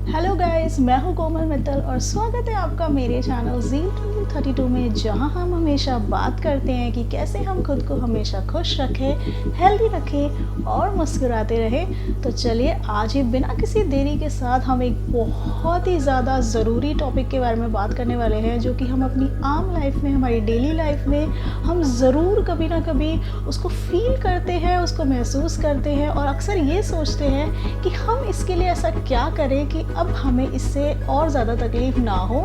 Hello guys, मैं हूं कोमल मित्तल और स्वागत है आपका मेरे चैनल Zeal32 में, जहां हम हमेशा बात करते हैं कि कैसे हम खुद को हमेशा खुश रखें, हेल्दी रखें और मुस्कुराते रहें। तो चलिए आज ही बिना किसी देरी के साथ हम एक बहुत ही ज़्यादा ज़रूरी टॉपिक के बारे में बात करने वाले हैं, जो कि हम अपनी आम लाइफ में, हमारी डेली लाइफ में हम ज़रूर कभी ना कभी उसको फील करते हैं, उसको महसूस करते हैं और अक्सर ये सोचते हैं कि हम इसके लिए ऐसा क्या करें कि अब हमें इससे और ज़्यादा तकलीफ़ ना हो।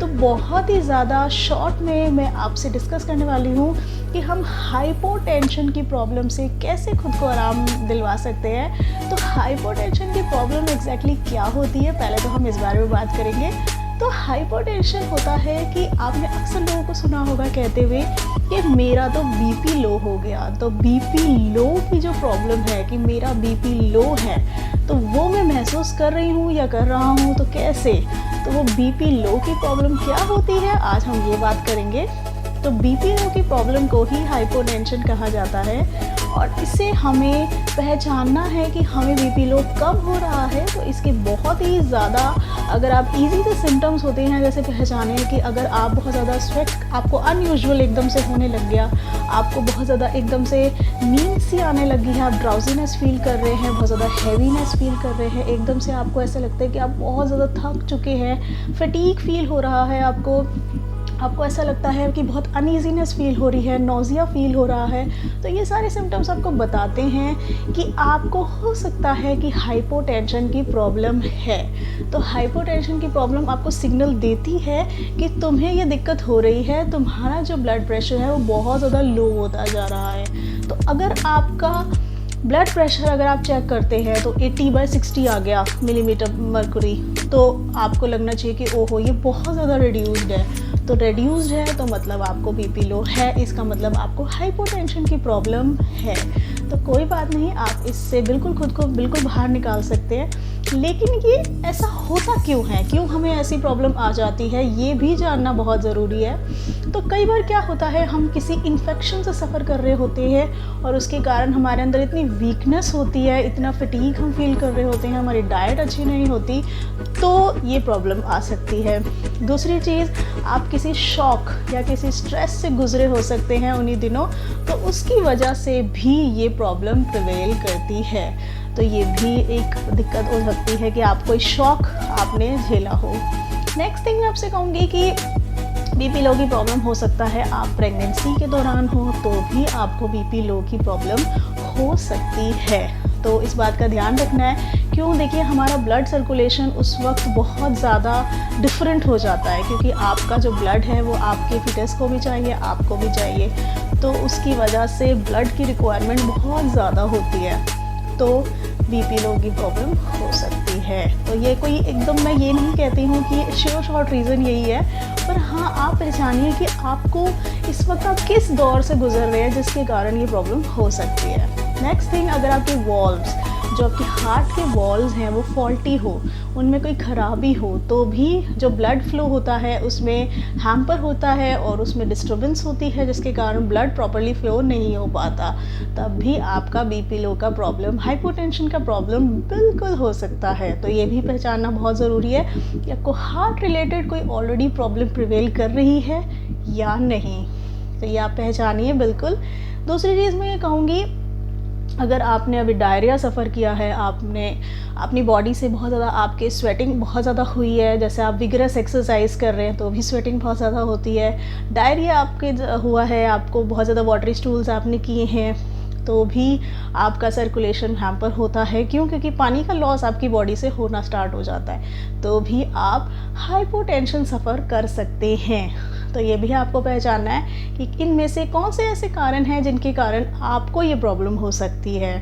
तो बहुत ही ज़्यादा शॉर्ट में मैं आपसे डिस्कस करने वाली हूँ कि हम हाइपोटेंशन की प्रॉब्लम से कैसे खुद को आराम दिलवा सकते हैं। तो हाइपोटेंशन की प्रॉब्लम एग्जैक्टली क्या होती है, पहले तो हम इस बारे में बात करेंगे। तो हाइपोटेंशन होता है कि आपने अक्सर लोगों को सुना होगा कहते हुए कि मेरा तो बीपी लो हो गया। तो बीपी लो की जो प्रॉब्लम है कि मेरा बीपी लो है, तो वो मैं महसूस कर रही हूँ या कर रहा हूँ, तो कैसे, तो वो बीपी लो की प्रॉब्लम क्या होती है, आज हम ये बात करेंगे। तो बीपी लो की प्रॉब्लम को ही हाइपोटेंशन कहा जाता है और इसे हमें पहचानना है कि हमें बीपी लो कब हो रहा है। तो इसके बहुत ही ज़्यादा, अगर आप इजी से सिम्टम्स होते हैं जैसे पहचाने कि अगर आप बहुत ज़्यादा स्वेट आपको अनयूजुअल एकदम से होने लग गया, आपको बहुत ज़्यादा एकदम से नींद सी आने लगी है, आप ड्राउजीनेस फील कर रहे हैं, बहुत ज़्यादा हैवीनेस फील कर रहे हैं, एकदम से आपको ऐसा लगता है कि आप बहुत ज़्यादा थक चुके हैं, फटीग फील हो रहा है, आपको ऐसा लगता है कि बहुत अनईजीनेस फील हो रही है, नोज़िया फील हो रहा है। तो ये सारे सिम्टम्स आपको बताते हैं कि आपको हो सकता है कि हाइपोटेंशन की प्रॉब्लम है। तो हाइपोटेंशन की प्रॉब्लम आपको सिग्नल देती है कि तुम्हें ये दिक्कत हो रही है, तुम्हारा जो ब्लड प्रेशर है वो बहुत ज़्यादा लो होता जा रहा है। तो अगर आपका ब्लड प्रेशर अगर आप चेक करते हैं तो 80/60 आ गया मिलीमीटर मर्कुरी, तो आपको लगना चाहिए कि ओहो ये बहुत ज़्यादा रिड्यूस्ड है। तो रिड्यूस्ड है तो मतलब आपको बीपी लो है, इसका मतलब आपको हाइपोटेंशन की प्रॉब्लम है। तो कोई बात नहीं, आप इससे बिल्कुल खुद को बिल्कुल बाहर निकाल सकते हैं। लेकिन ये ऐसा होता क्यों है, क्यों हमें ऐसी प्रॉब्लम आ जाती है, ये भी जानना बहुत ज़रूरी है। तो कई बार क्या होता है, हम किसी इन्फेक्शन से सफ़र कर रहे होते हैं और उसके कारण हमारे अंदर इतनी वीकनेस होती है, इतना फटीग हम फील कर रहे होते हैं, हमारी डाइट अच्छी नहीं होती, तो ये प्रॉब्लम आ सकती है। दूसरी चीज़, आप किसी शॉक या किसी स्ट्रेस से गुजरे हो सकते हैं उन्हीं दिनों, तो उसकी वजह से भी ये प्रॉब्लम प्रिवेल करती है। तो ये भी एक दिक्कत हो सकती है कि आप कोई शॉक आपने झेला हो। नेक्स्ट थिंग मैं आपसे कहूँगी कि बीपी लो की प्रॉब्लम हो सकता है आप प्रेगनेंसी के दौरान हो तो भी आपको बीपी लो की प्रॉब्लम हो सकती है। तो इस बात का ध्यान रखना है, क्यों, देखिए हमारा ब्लड सर्कुलेशन उस वक्त बहुत ज़्यादा डिफरेंट हो जाता है, क्योंकि आपका जो ब्लड है वो आपके फिटस को भी चाहिए, आपको भी चाहिए, तो उसकी वजह से ब्लड की रिक्वायरमेंट बहुत ज़्यादा होती है। तो बीपी लो की प्रॉब्लम हो सकती है। तो ये कोई एकदम, मैं ये नहीं कहती हूँ कि श्योर शॉर्ट रीज़न यही है, पर हाँ आप पहचानिए कि आपको इस वक्त आप किस दौर से गुजर रहे हैं जिसके कारण ये प्रॉब्लम हो सकती है। नेक्स्ट थिंग, अगर आपके वॉल्व्स, जो आपके हार्ट के वॉल्व्स हैं वो फॉल्टी हो, उनमें कोई ख़राबी हो, तो भी जो ब्लड फ्लो होता है उसमें हैम्पर होता है और उसमें डिस्टर्बेंस होती है, जिसके कारण ब्लड प्रॉपर्ली फ्लो नहीं हो पाता, तब भी आपका बीपी लो का प्रॉब्लम, हाइपोटेंशन का प्रॉब्लम बिल्कुल हो सकता है। तो ये भी पहचानना बहुत ज़रूरी है कि आपको हार्ट रिलेटेड कोई ऑलरेडी प्रॉब्लम प्रिवेल कर रही है या नहीं। तो ये आप पहचानिए बिल्कुल। दूसरी चीज़ मैं ये कहूँगी, अगर आपने अभी डायरिया सफ़र किया है, आपने अपनी बॉडी से बहुत ज़्यादा, आपके स्वेटिंग बहुत ज़्यादा हुई है, जैसे आप विगरस एक्सरसाइज कर रहे हैं तो भी स्वेटिंग बहुत ज़्यादा होती है, डायरिया आपके हुआ है, आपको बहुत ज़्यादा वाटरी स्टूल्स आपने किए हैं, तो भी आपका सर्कुलेशन हैम्पर होता है। क्यों, क्योंकि पानी का लॉस आपकी बॉडी से होना स्टार्ट हो जाता है, तो भी आप हाइपोटेंशन सफ़र कर सकते हैं। तो ये भी आपको पहचानना है कि इनमें से कौन से ऐसे कारण हैं जिनके कारण आपको ये प्रॉब्लम हो सकती है।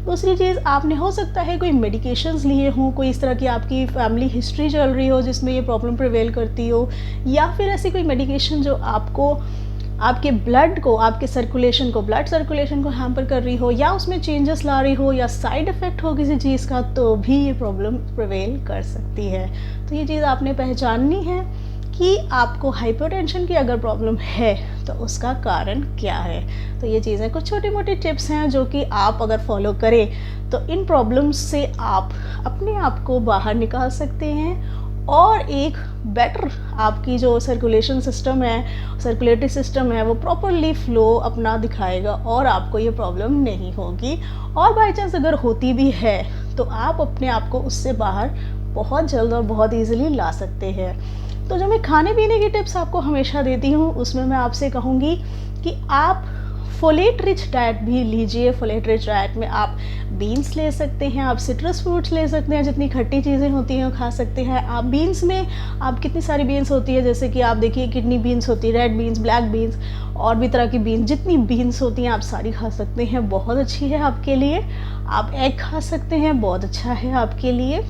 दूसरी चीज़, आपने हो सकता है कोई मेडिकेशंस लिए हों, कोई इस तरह की आपकी फैमिली हिस्ट्री चल रही हो जिसमें ये प्रॉब्लम प्रिवेल करती हो, या फिर ऐसी कोई मेडिकेशन जो आपको आपके ब्लड को, आपके सर्कुलेशन को, ब्लड सर्कुलेशन को हैम्पर कर रही हो, या उसमें चेंजेस ला रही हो, या साइड इफ़ेक्ट हो किसी चीज़ का, तो भी ये प्रॉब्लम प्रिवेल कर सकती है। तो ये चीज़ आपने पहचाननी है कि आपको हाइपरटेंशन की अगर प्रॉब्लम है तो उसका कारण क्या है। तो ये चीज़ें कुछ छोटी मोटी टिप्स हैं जो कि आप अगर फॉलो करें तो इन प्रॉब्लम्स से आप अपने आप को बाहर निकाल सकते हैं और एक बेटर आपकी जो सर्कुलेशन सिस्टम है, सर्कुलेटरी सिस्टम है, वो प्रॉपरली फ्लो अपना दिखाएगा और आपको ये प्रॉब्लम नहीं होगी। और बाई चांस अगर होती भी है तो आप अपने आप को उससे बाहर बहुत जल्द और बहुत ईजिली ला सकते हैं। तो जो मैं खाने पीने की टिप्स आपको हमेशा देती हूँ उसमें मैं आपसे कहूँगी कि आप फोलेट रिच डाइट भी लीजिए। फोलेट रिच डाइट में आप बीन्स ले सकते हैं, आप सिट्रस फ्रूट्स ले सकते हैं, जितनी खट्टी चीज़ें होती हैं वो खा सकते हैं आप। बीन्स में आप कितनी सारी बीन्स होती है, जैसे कि आप देखिए किडनी बीन्स होती है, रेड बीन्स, ब्लैक बीन्स और भी तरह की बीन्स, जितनी बीन्स होती हैं आप सारी खा सकते हैं, बहुत अच्छी है आपके लिए। आप एग खा सकते हैं, बहुत अच्छा है आपके लिए।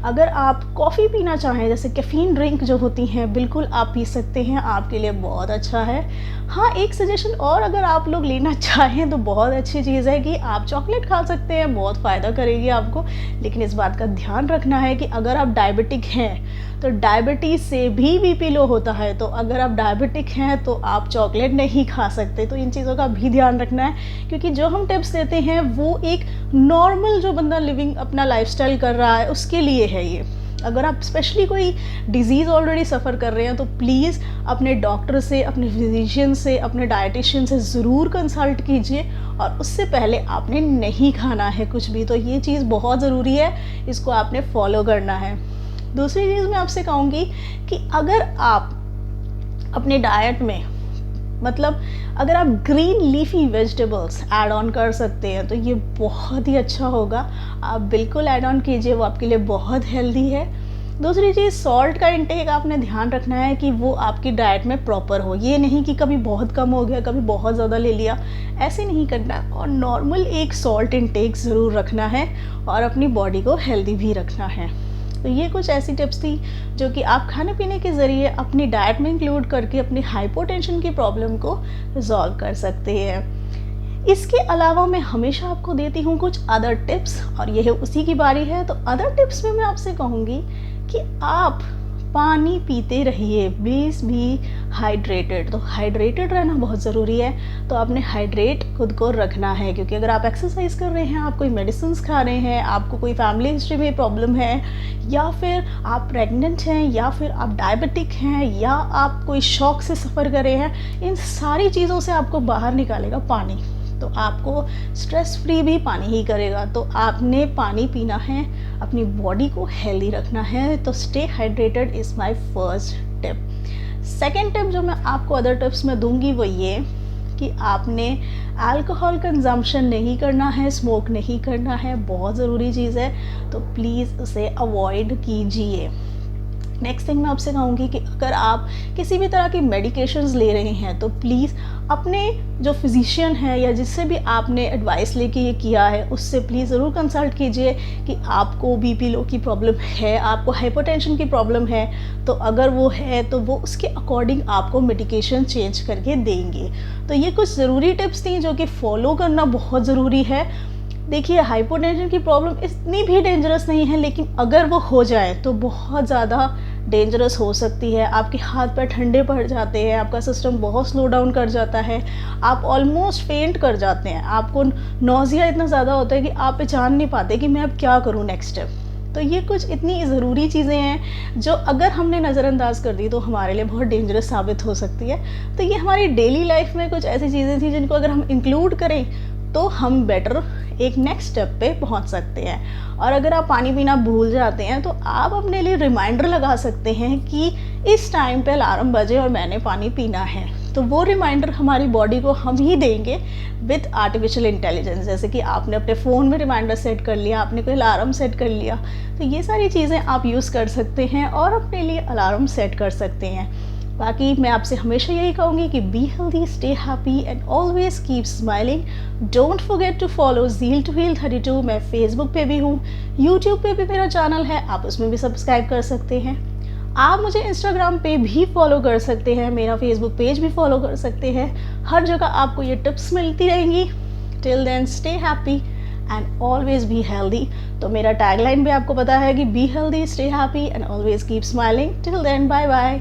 अगर आप कॉफ़ी पीना चाहें, जैसे कैफ़ीन ड्रिंक जो होती हैं, बिल्कुल आप पी सकते हैं, आपके लिए बहुत अच्छा है। हाँ, एक सजेशन और अगर आप लोग लेना चाहें तो बहुत अच्छी चीज़ है कि आप चॉकलेट खा सकते हैं, बहुत फ़ायदा करेगी आपको। लेकिन इस बात का ध्यान रखना है कि अगर आप डायबिटिक हैं तो डायबिटीज़ से भी बीपी लो होता है, तो अगर आप डायबिटिक हैं तो आप चॉकलेट नहीं खा सकते। तो इन चीज़ों का भी ध्यान रखना है, क्योंकि जो हम टिप्स देते हैं वो एक नॉर्मल जो बंदा लिविंग अपना लाइफस्टाइल कर रहा है उसके लिए है ये। अगर आप स्पेशली कोई डिजीज़ ऑलरेडी सफ़र कर रहे हैं तो प्लीज़ अपने डॉक्टर से, अपने फिजिशियन से, अपने डाइटिशियन से ज़रूर कंसल्ट कीजिए और उससे पहले आपने नहीं खाना है कुछ भी। तो ये चीज़ बहुत ज़रूरी है, इसको आपने फॉलो करना है। दूसरी चीज़ मैं आपसे कहूँगी कि अगर आप अपने डाइट में, मतलब अगर आप green leafy vegetables add on कर सकते हैं तो ये बहुत ही अच्छा होगा। आप बिल्कुल ऐड ऑन कीजिए, वो आपके लिए बहुत हेल्दी है। दूसरी चीज़, सॉल्ट का इंटेक आपने ध्यान रखना है कि वो आपकी डाइट में प्रॉपर हो। ये नहीं कि कभी बहुत कम हो गया, कभी बहुत ज़्यादा ले लिया, ऐसे नहीं करना। और नॉर्मल एक सॉल्ट इंटेक ज़रूर रखना है और अपनी बॉडी को हेल्दी भी रखना है। तो ये कुछ ऐसी टिप्स थी जो कि आप खाने पीने के ज़रिए अपनी डाइट में इंक्लूड करके अपनी हाइपोटेंशन की प्रॉब्लम को रिजॉल्व कर सकते हैं। इसके अलावा मैं हमेशा आपको देती हूँ कुछ अदर टिप्स और यह उसी की बारी है। तो अदर टिप्स में मैं आपसे कहूँगी कि आप पानी पीते रहिए, प्लीज़ बी हाइड्रेटेड। तो हाइड्रेटेड रहना बहुत ज़रूरी है, तो आपने हाइड्रेट खुद को रखना है, क्योंकि अगर आप एक्सरसाइज कर रहे हैं, आप कोई मेडिसिन खा रहे हैं, आपको कोई फैमिली हिस्ट्री में प्रॉब्लम है, या फिर आप प्रेग्नेंट हैं, या फिर आप डायबिटिक हैं, या आप कोई शौक से सफ़र कर रहे हैं, इन सारी चीज़ों से आपको बाहर निकालेगा पानी। तो आपको स्ट्रेस फ्री भी पानी ही करेगा। तो आपने पानी पीना है, अपनी बॉडी को हेल्दी रखना है। तो stay hydrated is my first tip. Second tip जो मैं आपको अदर टिप्स में दूंगी वो ये कि आपने अल्कोहल कंजम्पशन नहीं करना है, स्मोक नहीं करना है, बहुत ज़रूरी चीज़ है, तो प्लीज़ उसे अवॉइड कीजिए। नेक्स्ट थिंग मैं आपसे कहूँगी कि अगर आप किसी भी तरह की मेडिकेशंस ले रहे हैं तो प्लीज़ अपने जो फिजिशियन है या जिससे भी आपने एडवाइस लेके ये किया है उससे प्लीज़ ज़रूर कंसल्ट कीजिए कि आपको बीपी लो की प्रॉब्लम है, आपको हाइपरटेंशन की प्रॉब्लम है। तो अगर वो है तो वो उसके अकॉर्डिंग आपको मेडिकेशन चेंज करके देंगे। तो ये कुछ ज़रूरी टिप्स थी जो कि फॉलो करना बहुत ज़रूरी है। देखिए, हाइपोटेंशन की प्रॉब्लम इतनी भी डेंजरस नहीं है, लेकिन अगर वो हो जाए तो बहुत ज़्यादा डेंजरस हो सकती है। आपके हाथ पैर ठंडे पड़ जाते हैं, आपका सिस्टम बहुत स्लो डाउन कर जाता है, आप ऑलमोस्ट फेंट कर जाते हैं, आपको नौजिया इतना ज़्यादा होता है कि आप पहचान नहीं पाते कि मैं अब क्या करूँ नेक्स्ट स्टेप। तो ये कुछ इतनी ज़रूरी चीज़ें हैं जो अगर हमने नज़रअंदाज कर दी तो हमारे लिए बहुत डेंजरस साबित हो सकती है। तो ये हमारी डेली लाइफ में कुछ ऐसी चीज़ें थी जिनको अगर हम इंक्लूड करें तो हम बेटर एक नेक्स्ट स्टेप पे पहुंच सकते हैं। और अगर आप पानी पीना भूल जाते हैं तो आप अपने लिए रिमाइंडर लगा सकते हैं कि इस टाइम पे अलार्म बजे और मैंने पानी पीना है। तो वो रिमाइंडर हमारी बॉडी को हम ही देंगे विद आर्टिफिशियल इंटेलिजेंस। जैसे कि आपने अपने फ़ोन में रिमाइंडर सेट कर लिया, आपने कोई अलार्म सेट कर लिया, तो ये सारी चीज़ें आप यूज़ कर सकते हैं और अपने लिए अलार्म सेट कर सकते हैं। बाकी मैं आपसे हमेशा यही कहूँगी कि be healthy, stay happy and always keep smiling. Don't forget to follow zeal to heal 32। मैं फेसबुक पे भी हूँ, यूट्यूब पे भी मेरा चैनल है, आप उसमें भी सब्सक्राइब कर सकते हैं। आप मुझे इंस्टाग्राम पे भी फॉलो कर सकते हैं, मेरा फेसबुक पेज भी फॉलो कर सकते हैं। हर जगह आपको ये टिप्स मिलती रहेंगी। Till then stay happy and always be healthy. तो मेरा टैगलाइन भी आपको पता है कि be healthy, stay happy and always keep smiling. Till then bye bye.